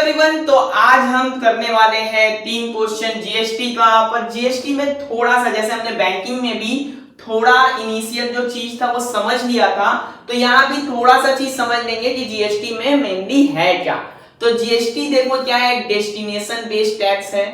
Everyone, तो आज हम करने वाले हैं 3 क्वेश्चन जीएसटी का। पर जीएसटी में थोड़ा सा, जैसे हमने बैंकिंग में भी थोड़ा इनिशियल जो चीज था वो समझ लिया था, तो यहाँ भी थोड़ा सा चीज समझ लेंगे कि जीएसटी में मेनली है क्या। तो जीएसटी देखो क्या है, डेस्टिनेशन बेस्ड टैक्स है।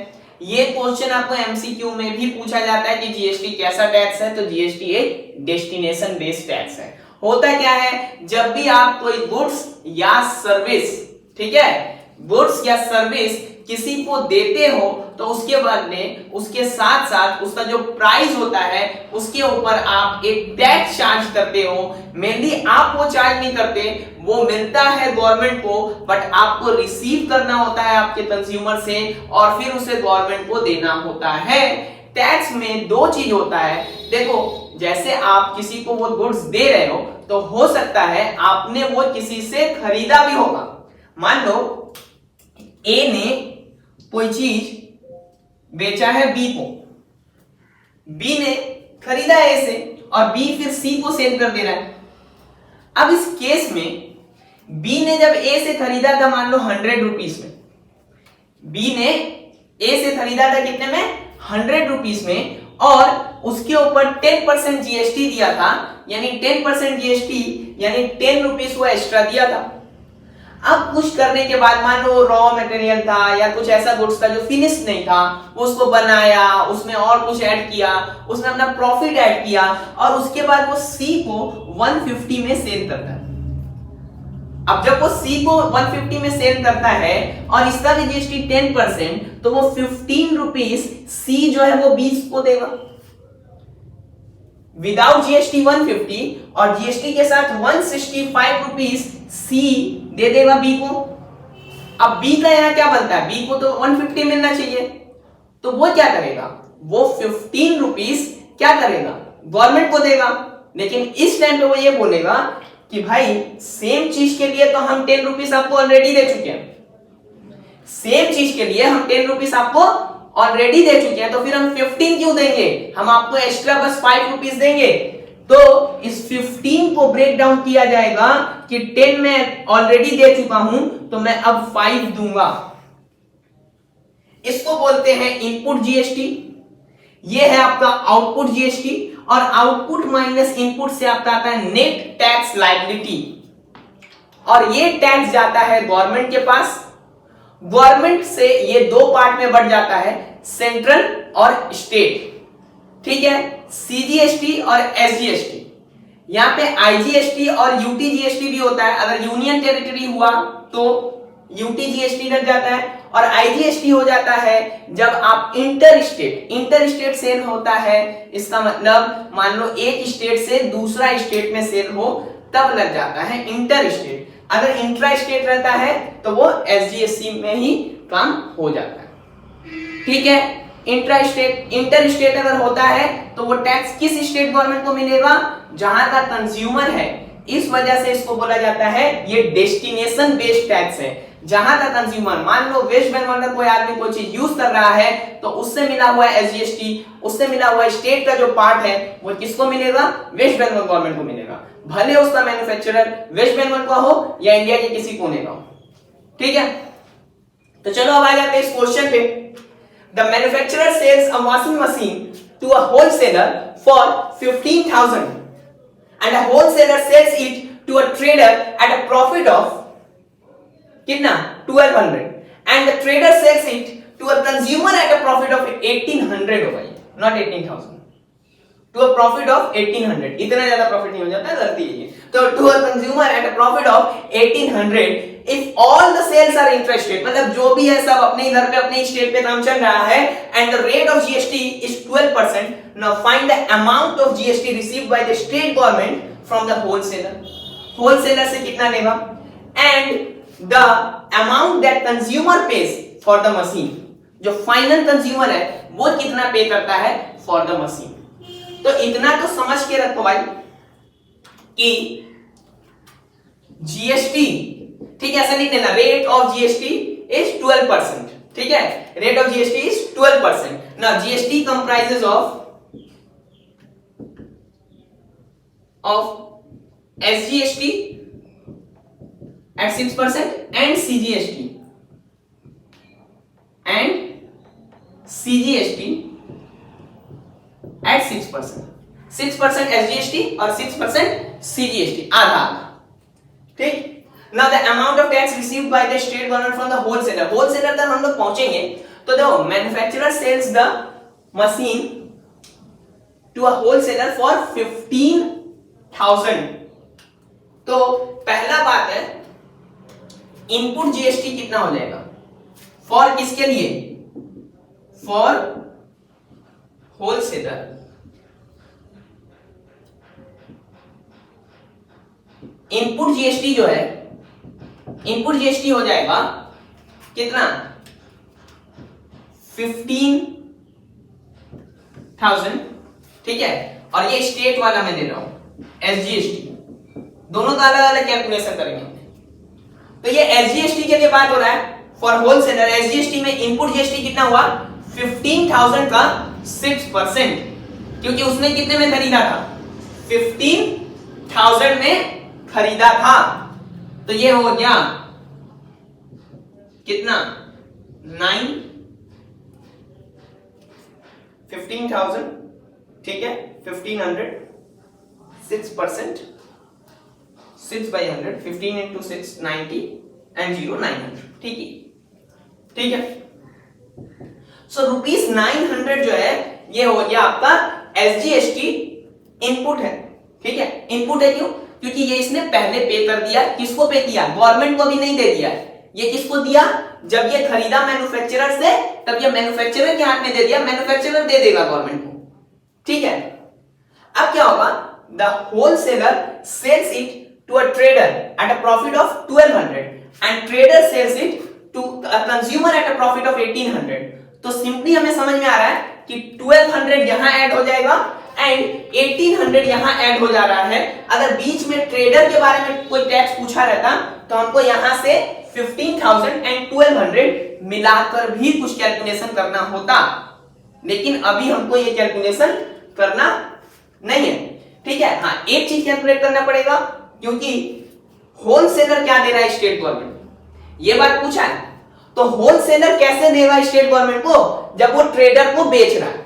ये क्वेश्चन आपको एमसीक्यू में भी पूछा जाता है कि जीएसटी कैसा टैक्स है, तो जीएसटी एक डेस्टिनेशन बेस्ड टैक्स है। होता क्या है, जब भी आप कोई गुड्स या सर्विस, ठीक है, गुड्स या सर्विस किसी को देते हो तो उसके बाद में उसके साथ साथ उसका जो प्राइस होता है उसके ऊपर आप एक टैक्स चार्ज करते हो। मेनली आप वो चार्ज नहीं करते, वो मिलता है गवर्नमेंट को, बट आपको रिसीव करना होता है आपके कंज्यूमर से और फिर उसे गवर्नमेंट को देना होता है। टैक्स में दो चीज होता है, देखो जैसे आप किसी को वो गुड्स दे रहे हो तो हो सकता है आपने वो किसी से खरीदा भी होगा। मान लो ए ने कोई चीज बेचा है बी को, बी ने खरीदा ए से और बी फिर सी को सेल कर दे रहा है। अब इस केस में बी ने जब ए से खरीदा था मान लो 100 रुपीस में, बी ने ए से खरीदा था कितने में, 100 रुपीस में, और उसके ऊपर 10% जीएसटी दिया था, यानी 10% जीएसटी यानी 10 रुपीस वो एक्स्ट्रा दिया था। अब कुछ करने के बाद मान लो रॉ मटेरियल था या कुछ ऐसा गुड्स था जो फिनिश नहीं था, उसको बनाया, उसमें और कुछ ऐड किया, उसने अपना प्रॉफिट ऐड किया और उसके बाद वो सी को 150 में सेल करता है। अब जब वो सी को 150 में सेल करता है और इसका भी जीएसटी 10%, तो वो 15 रुपीस सी जो है वो 20 को देगा विदाउट जीएसटी 150, और जीएसटी के साथ 165 रुपीस सी दे देगा बी को। अब बी का यहां क्या बनता है, बी को तो 150 मिलना चाहिए, तो वो क्या करेगा, वो 15 रुपीस क्या करेगा, गवर्नमेंट को देगा। लेकिन इस टाइम पे वो ये बोलेगा कि भाई सेम चीज के लिए तो हम 10 रुपीस आपको ऑलरेडी दे चुके हैं, सेम चीज के लिए हम 10 रुपीस आपको ऑलरेडी दे चुके हैं, तो फिर हम 15 क्यों देंगे, हम आपको एक्स्ट्रा बस 5 रुपीस देंगे। तो इस 15 को ब्रेक डाउन किया जाएगा कि 10 मैं ऑलरेडी दे चुका हूं तो मैं अब 5 दूंगा। इसको बोलते हैं इनपुट जीएसटी, ये है आपका आउटपुट जीएसटी, और आउटपुट माइनस इनपुट से आपका आता है नेट टैक्स लायबिलिटी, और ये टैक्स जाता है गवर्नमेंट के पास। गवर्नमेंट से ये दो पार्ट में बढ़ जाता है, सेंट्रल और स्टेट, ठीक है, सीजीएसटी और एसजीएसटी। यहां पे आईजीएसटी और यूटीजीएसटी भी होता है, अगर यूनियन टेरिटरी हुआ तो यूटीजीएसटी लग जाता है, और आईजीएसटी हो जाता है जब आप इंटर स्टेट सेल होता है। इसका मतलब मान लो एक स्टेट से दूसरा स्टेट में सेल हो तब लग जाता है इंटर स्टेट। अगर इंट्रा स्टेट रहता है तो वो एसजीएसटी में ही काम हो जाता है, ठीक है। इंटर स्टेट अगर होता है तो वो टैक्स किस स्टेट गवर्नमेंट को मिलेगा, जहां का कंज्यूमर है। इस वजह से इसको बोला जाता है ये डेस्टिनेशन बेस्ड टैक्स है, जहां का कंज्यूमर, मान लो वेस्ट बंगाल का कोई आदमी कोई चीज यूज कर रहा है तो उससे मिला हुआ एसजीएसटी, उससे मिला हुआ स्टेट का जो पार्ट है वो किसको मिलेगा, वेस्ट बंगाल गवर्नमेंट को मिलेगा, भले उसका मैन्युफैक्चरर वेस्ट बंगाल का हो या इंडिया के किसी कोने का हो, ठीक है। तो चलो अब आ जाते हैं इस क्वेश्चन पे। The manufacturer sells a washing machine to a wholesaler for 15,000 and a wholesaler sells it to a trader at a profit of कितना, 1200, and the trader sells it to a consumer at a profit of 1800 हो भाई, not 18,000, to a profit of 1800। इतना ज्यादा profit नहीं हो जाता, गलती है। तो to a consumer at a profit of 1800 if all the sales are intrastate, मतलब जो भी है सब अपने इधर पे अपने स्टेट पे काम चल रहा है, and the rate of GST is 12%। Now find the amount of GST received by the state government from the wholesaler, wholesaler से कितना लेगा, and the amount that consumer page for the machine, जो final consumer है वो कितना पे करता है फॉर द मशीन। तो इतना तो समझ के रखो भाई कि जीएसटी, ठीक है, ऐसा लिख लेना, रेट ऑफ जीएसटी इज 12%, ठीक है, rate of GST is 12%। Now GST comprises of SGST at 6% and CGST and CGST at 6%, 6% SGST और 6% CGST, आधा आधा, ठीक। Now the amount of tax received by the state government from the wholesaler, wholesaler तक हम लोग पहुंचेंगे तो देखो manufacturer sells the machine to a wholesaler for 15,000। तो पहला बात है इनपुट जीएसटी कितना हो जाएगा फॉर किसके लिए, फॉर होलसेलर। इनपुट जीएसटी जो है, इनपुट जीएसटी हो जाएगा कितना, 15,000, ठीक है। और ये स्टेट वाला मैं दे रहा हूं एसजीएसटी, दोनों का अलग अलग कैलकुलेशन करेंगे। तो ये एसजीएसटी के लिए बात हो रहा है फॉर होलसेलर। एसजीएसटी में इनपुट जीएसटी कितना हुआ, 15,000 का 6%, क्योंकि उसने कितने में खरीदा था, 15,000 में खरीदा था। तो ये हो गया कितना, 15,000, ठीक है, 1500, 6%, 6/100, 15 into 6 90 and 0 900, ठीक है, ठीक है। सो ₹900 जो है ये हो गया आपका एसजीएसटी इनपुट है, ठीक है। इनपुट है क्यों, क्योंकि ये इसने पहले पे कर दिया। किसको पे किया, गवर्नमेंट को भी नहीं दे दिया, ये किसको दिया, जब ये खरीदा मैन्युफैक्चरर से तब ये मैन्युफैक्चरर के हाथ में दे दिया, मैन्युफैक्चरर दे देगा गवर्नमेंट को, ठीक है। अब क्या होगा, the wholesaler sells it to a trader at a profit of 1200 and trader sells it to a consumer at a profit of 1800। तो सिंपली हमें समझ में आ रहा है कि 1200 यहां ऐड हो जाएगा एंड 1800 यहां ऐड हो जा रहा है। अगर बीच में ट्रेडर के बारे में कोई टैक्स पूछा रहता तो हमको यहां से 15,000 एंड 1200 मिलाकर भी कुछ कैलकुलेशन करना होता, लेकिन अभी हमको ये कैलकुलेशन करना नहीं है, ठीक है। हाँ, एक चीज कैलकुलेट करना पड़ेगा, क्योंकि होलसेलर क्या दे रहा है स्टेट गवर्नमेंट, ये बात पूछा है। तो होलसेलर कैसे देगा स्टेट गवर्नमेंट को, जब वो ट्रेडर को बेच रहा है।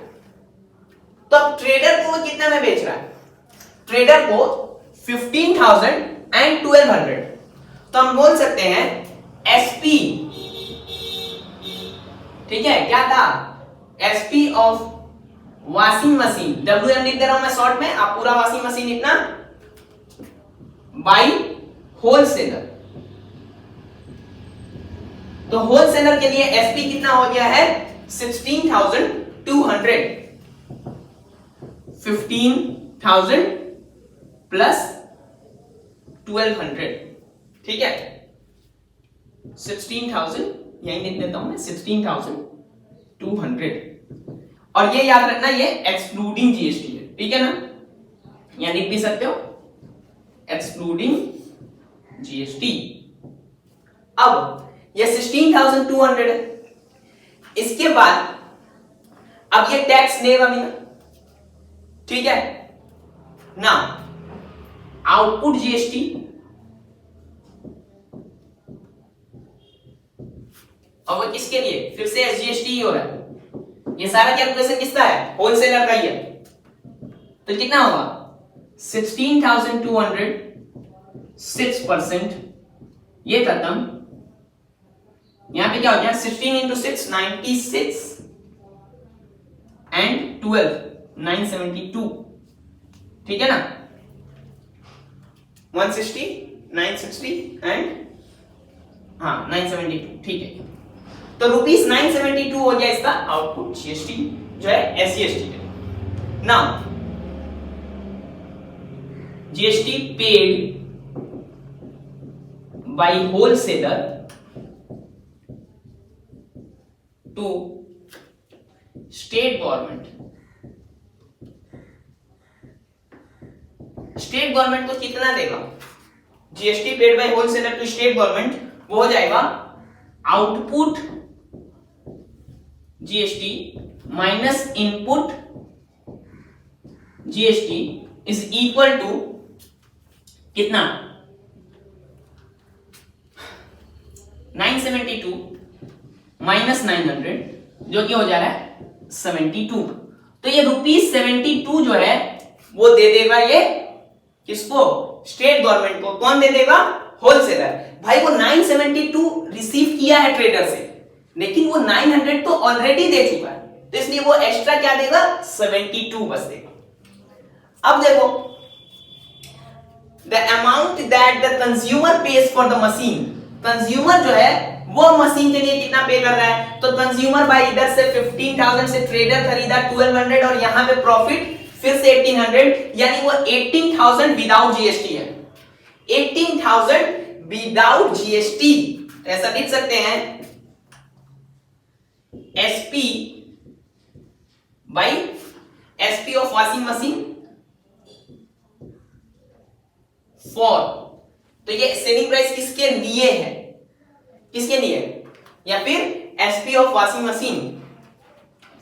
तो अब ट्रेडर को वो कितना में बेच रहा है, ट्रेडर को 15,000 एंड 1200। तो हम बोल सकते हैं एसपी, ठीक है, क्या था, SP of washing machine, WM लिख दे रहा हूं मैं शॉर्ट में, आप पूरा वॉशिंग मशीन लिखना, बाई होलसेलर। तो होलसेलर के लिए एसपी कितना हो गया है, 16,200, 15,000 प्लस 1200, ठीक है, 16,000 यही लिख देता हूं मैं, 16,200। और ये याद रखना ये एक्सक्लूडिंग जीएसटी है, ठीक है ना, यहां लिख भी सकते हो एक्सक्लूडिंग जीएसटी। अब ये 16,200 है, इसके बाद अब ये टैक्स लेगा भी ना, ठीक है ना। आउटपुट जीएसटी, और वो किसके लिए, फिर से एसजीएसटी ही हो रहा है। ये सारा कैलकुलेशन किसका है, होलसेलर का ही है। तो कितना होगा, 16,200, 6%, ये खत्म। यहां पे क्या हो गया, 16 into 6 96 एंड 12 972, ठीक है ना, 160 960 एंड 972, ठीक है। तो ₹972 हो गया इसका आउटपुट जीएसटी जो है एसजीएसटी का। Now GST paid by wholesaler to state government. State government को कितना देगा, GST paid by wholesaler to state government, वो हो जाएगा output GST minus input GST is equal to कितना, 972 माइनस 900 जो कि हो जा रहा है 72। तो ये ₹72 जो है वो दे देगा ये किसको? स्टेट गवर्नमेंट को। कौन दे देगा? होलसेलर। भाई वो 972 रिसीव किया है ट्रेडर से, लेकिन वो 900 तो ऑलरेडी दे चुका है, तो इसलिए वो एक्स्ट्रा क्या देगा? 72 बस देगा। अब देखो, the amount that the consumer page for the machine, consumer जो है वो मशीन के लिए कितना पे कर रहा है? तो कंज्यूमर भाई इधर से 15,000 से ट्रेडर खरीदा 1200 और यहां पे प्रॉफिट फिर से 1800, यानी वो 18,000 विदाउट जीएसटी है। 18,000 विदाउट जीएसटी। ऐसा लिख सकते हैं SP by SP of washing machine for, तो ये सेलिंग प्राइस किसके लिए है? किसके लिए? या फिर SP of washing machine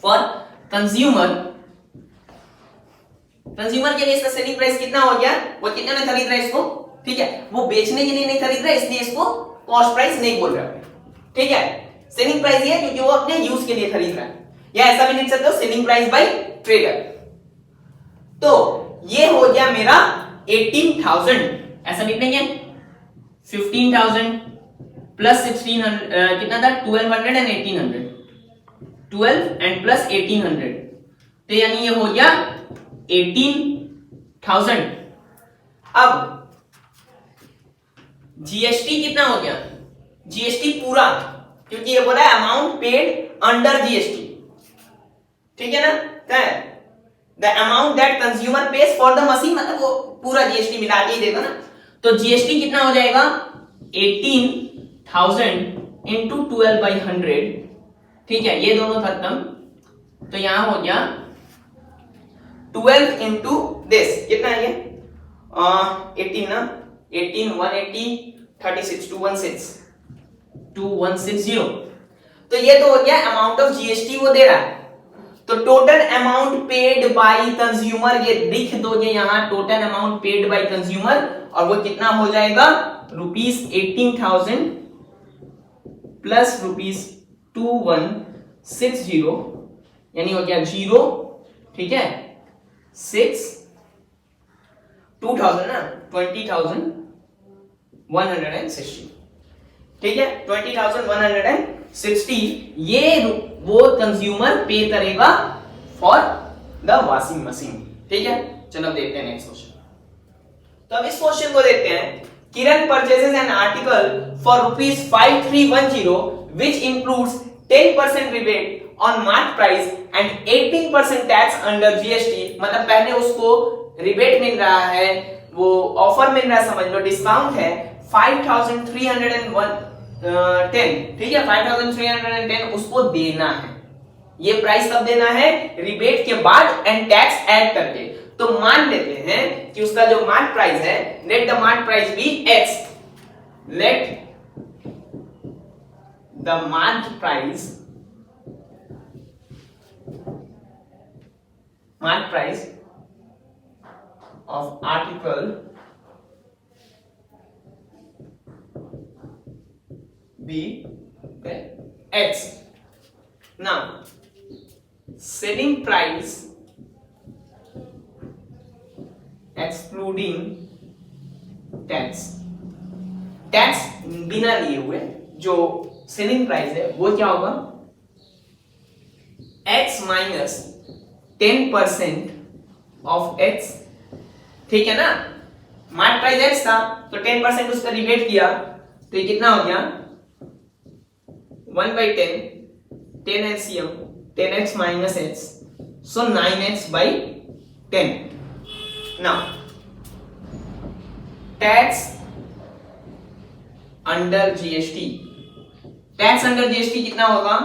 for consumer, consumer के लिए इसका सेलिंग प्राइस कितना हो गया? वो कितने में खरीद रहा है इसको? ठीक है, वो बेचने के लिए नहीं खरीद रहा है, इसलिए इसको कॉस्ट प्राइस नहीं बोल रहा है। ठीक है, सेलिंग प्राइस ये है क्योंकि वो अपने यूज के लिए खरीद रहा है, या ऐसा भी लिख सकते हो सेलिंग प्राइस बाय ट्रेडर। तो ये हो गया मेरा 18,000, ऐसा लिख देंगे 15,000 प्लस 1600 कितना था? 1200 एंड 1800, 12 एंड प्लस 1800, तो यानी ये हो गया 18,000। अब जीएसटी कितना हो गया? जीएसटी पूरा, क्योंकि ये बोला है अमाउंट पेड अंडर जीएसटी। ठीक है ना? क्या है? The amount that consumer page for the machine, मतलब वो पूरा जीएसटी मिला के ही देगा ना। तो जीएसटी कितना हो जाएगा? 18,000 इंटू 12/100। ठीक है, ये दोनों खत्म, तो यहां हो गया 12 इंटू दिस, कितना है ये? 18 ना, 18 180 36 2160। तो ये तो हो गया अमाउंट ऑफ जीएसटी वो दे रहा है। तो total amount paid by consumer, ये लिख दोगे यहां, total amount paid by consumer, और वो कितना हो जाएगा? ₹18,000 प्लस ₹2160, यानी हो गया 0। ठीक है, 6 2000 ना, 20,160। ठीक है, 20,160 ये वो कंज्यूमर पे करेगा फॉर द वॉशिंग मशीन। ठीक है, चलो देखते हैं नेक्स्ट क्वेश्चन। तो अब इस क्वेश्चन को देखते हैं। Kiran purchases an article for ₹5310 which includes 10% rebate on mark price and 18% tax under GST, मतलब पहले उसको रिबेट मिल रहा है, वो ऑफर मिल रहा है, समझ लो डिस्काउंट है 5,310। ठीक है, 5,310 उसको देना है। ये प्राइस कब देना है? रिबेट के बाद एंड टैक्स ऐड करके। तो मान लेते हैं कि उसका जो मार्क प्राइस है, let the mark price be x, let the mark price of article be x. Now selling price excluding tax, tax बिना लिए हुए जो सेलिंग प्राइस है वो क्या होगा? x minus 10% of x। ठीक है ना, मार्क प्राइस x था तो 10% उसका रिबेट किया, तो ये कितना हो गया? 1/10, 10 LCM, 10x minus x, so 9x by 10. Now tax under GST, tax under GST कितना होगा?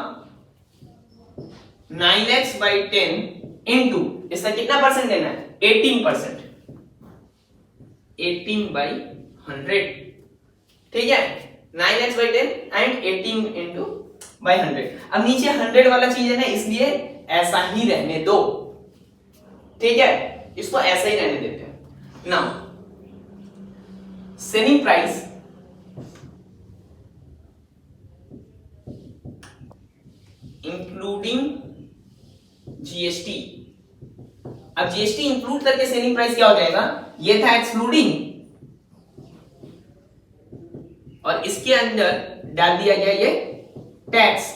9x by 10 इंटू इसका कितना परसेंट देना है? 18%, 18/100। ठीक है, 9x by 10 and 18 into by 100। अब नीचे 100 वाला चीज है ना, इसलिए ऐसा ही रहने दो। ठीक है, इसको ऐसा ही रहने देते हैं। Now selling price including GST. अब जीएसटी इंक्लूड करके सेलिंग प्राइस क्या हो जाएगा, ये था एक्सक्लूडिंग, और इसके अंदर डाल दिया गया ये टैक्स।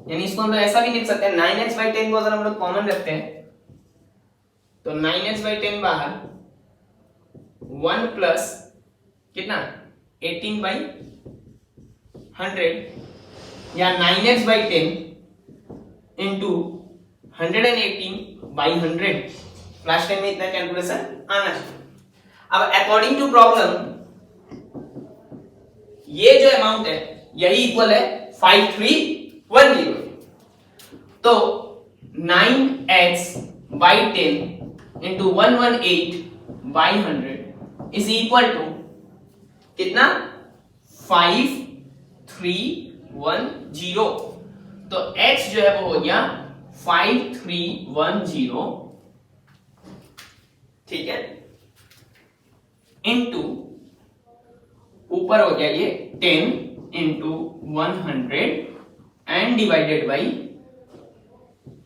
यानी इसको हम लोग ऐसा भी लिख सकते हैं 9x/10 को अगर हम लोग कॉमन रखते हैं तो 9x/10 बाहर 1 प्लस कितना 18/100 या 9x/10 इंटू 118/100। लास्ट टाइम में इतना कैलकुलेशन आना चाहिए। अब अकॉर्डिंग टू प्रॉब्लम ये जो अमाउंट है यही इक्वल है 5310। तो 9x/10 into 118/100 is equal to कितना 5310। तो x जो है वो हो गया 5310, ठीक है, इंटू ऊपर हो गया ये 10 इंटू 100 एंड डिवाइडेड बाई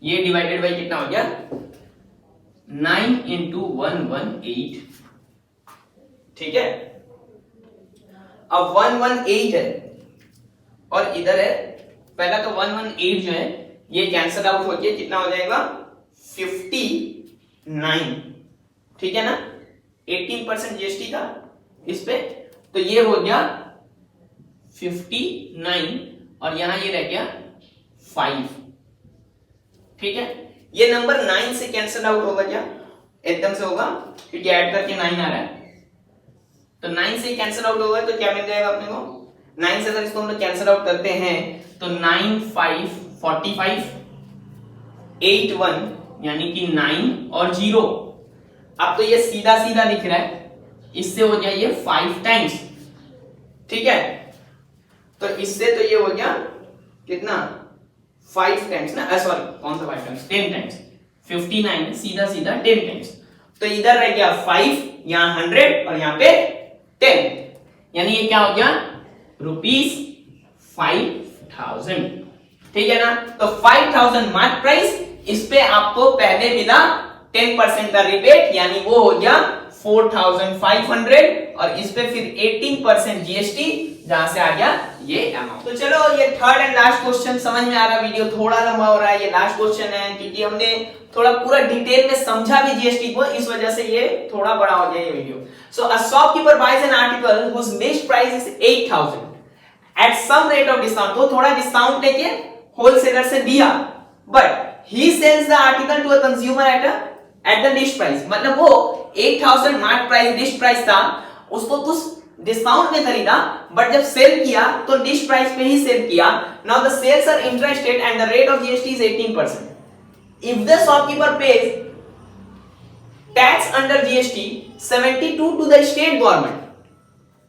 ये डिवाइडेड बाई कितना हो गया 9 इंटू 118, ठीक है। अब 118 है और इधर है पहला तो 118 जो है ये कैंसल आउट होके कितना हो जाएगा 59, ठीक है ना। 18% जीएसटी था इस पे, तो ये हो गया 59 और यहां ये रह गया 5, ठीक है। ये नंबर 9 से कैंसल आउट होगा क्या, एकदम से होगा क्योंकि ऐड करके 9 आ रहा है, तो 9 से कैंसल आउट होगा तो क्या मिल जाएगा अपने को 9 से अगर इसको हम लोग कैंसल आउट करते हैं तो 9 5 45 8 1 यानी कि 9 और 0। अब तो ये सीधा सीधा दिख रहा है, इससे हो गया ये 5 टाइम्स, ठीक है। तो इससे तो ये हो गया कितना 5 टाइम्स ना, सॉरी कौन सा 5 टाइम्स 10 टाइम्स 59 सीधा सीधा 10 टाइम्स। तो इधर रह गया 5, यहां 100 और यहां पे 10, यानी ये क्या हो गया ₹5000, ठीक है ना। तो 5000 मार्क प्राइस, इस पे आपको पहले मिला 10% का रिबेट, यानी वो हो गया 4500 और इस पे फिर 18% जीएसटी, जहां से आ गया ये अमाउंट। तो चलो ये थर्ड एंड लास्ट क्वेश्चन, समझ में आ रहा, वीडियो थोड़ा लंबा हो रहा है, ये लास्ट क्वेश्चन है क्योंकि हमने थोड़ा पूरा डिटेल में समझा भी जीएसटी को, इस वजह से ये थोड़ा बड़ा हो गया ये video. So a shopkeeper buys an article whose list price is 8000 at some rate of discount, तो थोड़ा डिस्काउंट लेके होलसेलर से दिया, but he sells the article to a consumer at the list price, मतलब वो 8000 मार्क प्राइस लिस्ट प्राइस था, उसको कुछ डिस्काउंट में खरीदा, बट जब सेल किया तो लिस्ट प्राइस पे ही सेल किया। Now the sales are intrastate and the rate of GST is 18%. If the shopkeeper pays tax under GST 72 to the state government,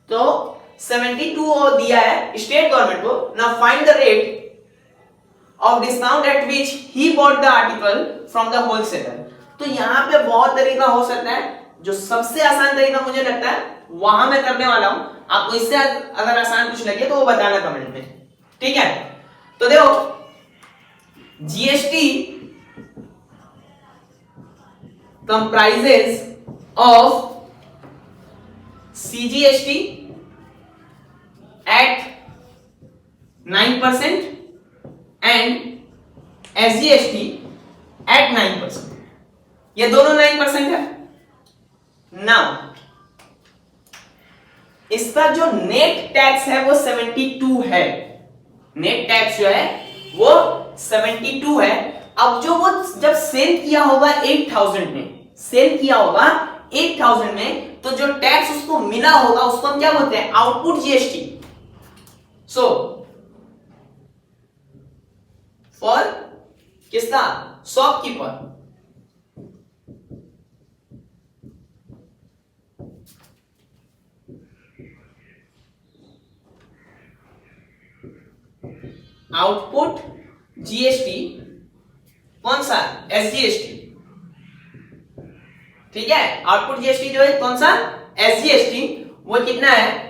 तो 72 दिया है स्टेट गवर्नमेंट को, now find the rate of discount at which he bought the article from the wholesaler. तो यहां पे बहुत तरीका हो सकता है, जो सबसे आसान तरीका मुझे लगता है वहां मैं करने वाला हूं, आपको इससे अगर आसान कुछ लगे तो वो बताना कमेंट में, ठीक है। तो देखो GST comprises of CGST at 9% and SGST at 9%, ये दोनों 9% है। नाउ इसका जो नेट टैक्स है वो 72 है, नेट टैक्स जो है वो 72 है। अब जो वो जब सेल किया होगा 8000 में, सेल किया होगा 8000 में, तो जो टैक्स उसको मिला होगा उसको हम क्या बोलते हैं आउटपुट जीएसटी। सो फॉर किसका शॉपकीपर, आउटपुट जीएसटी कौन सा एसजीएसटी, ठीक है। आउटपुट जीएसटी जो है कौन सा एसजीएसटी, वो कितना है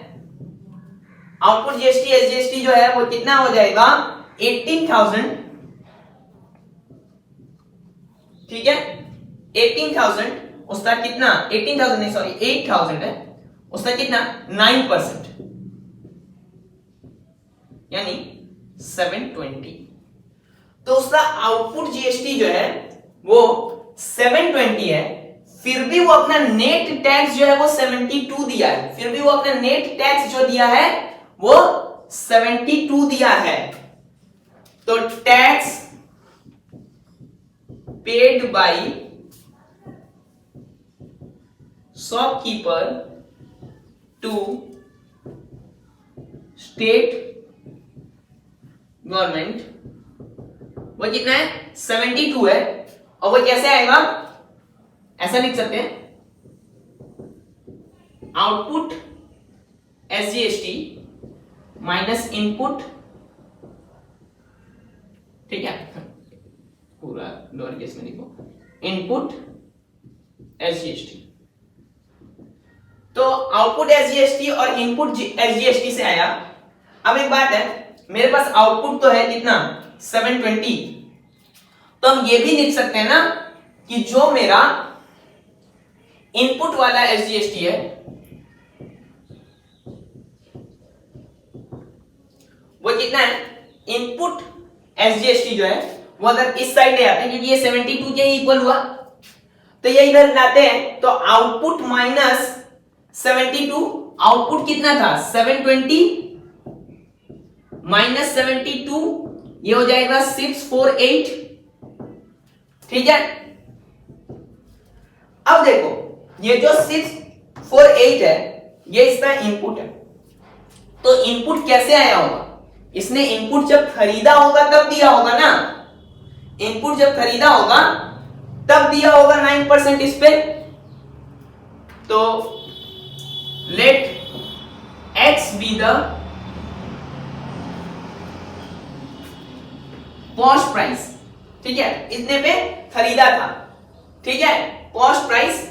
आउटपुट जीएसटी एसजीएसटी जो है वो कितना हो जाएगा 18,000, ठीक है, 18,000 उसका कितना, 18,000 नहीं सॉरी 8,000 है, उसका कितना 9%, यानी 720। तो उसका आउटपुट जीएसटी जो है वो 720 है, फिर भी वो अपना नेट टैक्स जो है वो 72 दिया है, फिर भी वो अपना नेट टैक्स जो दिया है वो 72 दिया है। तो tax paid by shopkeeper to state government वो कितना है 72 है। और वो कैसे आएगा, ऐसा लिख सकते हैं, आउटपुट एसजीएसटी माइनस इनपुट, ठीक है, पूरा लोअर केस में लिखो, इनपुट एसजीएसटी। तो आउटपुट एसजीएसटी और इनपुट एसजीएसटी से आया। अब एक बात है, मेरे पास आउटपुट तो है कितना 720, तो हम ये भी लिख सकते हैं ना कि जो मेरा इनपुट वाला एसजीएसटी है वो कितना है, इनपुट एसजीएसटी जो है वो अगर इस साइड ले आते हैं, क्योंकि ये 72 के इक्वल हुआ, तो ये इधर लाते हैं, तो आउटपुट माइनस 72, आउटपुट कितना था 720 माइनस 72, ये हो जाएगा 648, ठीक है। अब देखो ये जो 648 है ये इसका इनपुट है, तो इनपुट कैसे आया होगा, इसने इनपुट जब खरीदा होगा तब दिया होगा ना, इनपुट जब खरीदा होगा तब दिया होगा 9% इस पे। तो let x be the cost price, ठीक है, इतने पे खरीदा था, ठीक है, कॉस्ट प्राइस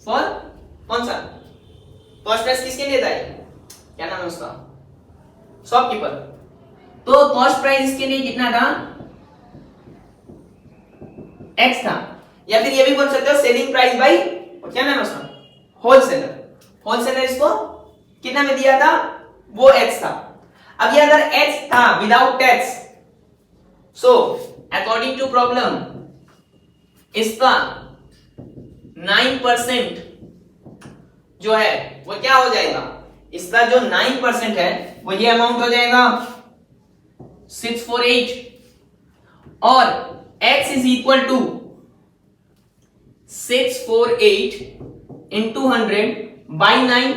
फॉर कौन सा, कॉस्ट प्राइस किसके लिए था, क्या नाम है उसका, शॉपकीपर। तो कॉस्ट प्राइस इसके लिए कितना था, x था, या फिर ये भी बोल सकते हो सेलिंग प्राइस बाई, क्या नाम है उसका, होलसेलर। होलसेलर इसको कितना में दिया था, वो x था। अब ये अगर x था without tax, so according to problem इसका 9% जो है वो क्या हो जाएगा, इसका जो 9% है वो ये अमाउंट हो जाएगा 648, और x is equal to 648 into 100 by 9,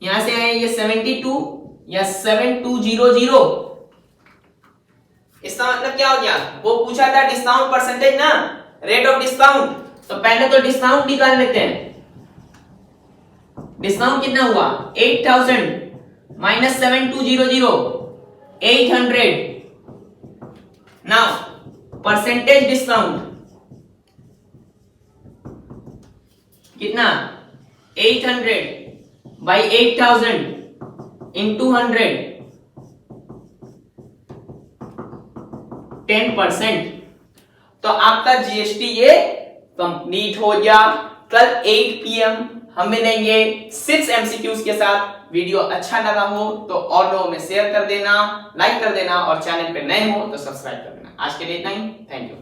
यहां से आए ये 72 या 7200, इसका मतलब क्या हो गया, वो पूछा था डिस्काउंट परसेंटेज ना, रेट ऑफ डिस्काउंट, तो पहले तो डिस्काउंट निकाल लेते हैं। डिस्काउंट कितना हुआ 8000 माइनस 7200 800, नाउ परसेंटेज डिस्काउंट कितना 800 बाई 8000 इंटू 100 10%। तो आपका जीएसटी ये कंप्लीट हो गया। कल 8 PM हम मिलेंगे 6 MCQs के साथ। वीडियो अच्छा लगा हो तो और लोगों में शेयर कर देना, लाइक कर देना, और चैनल पे नए हो तो सब्सक्राइब कर देना। आज के लिए इतना ही, थैंक यू।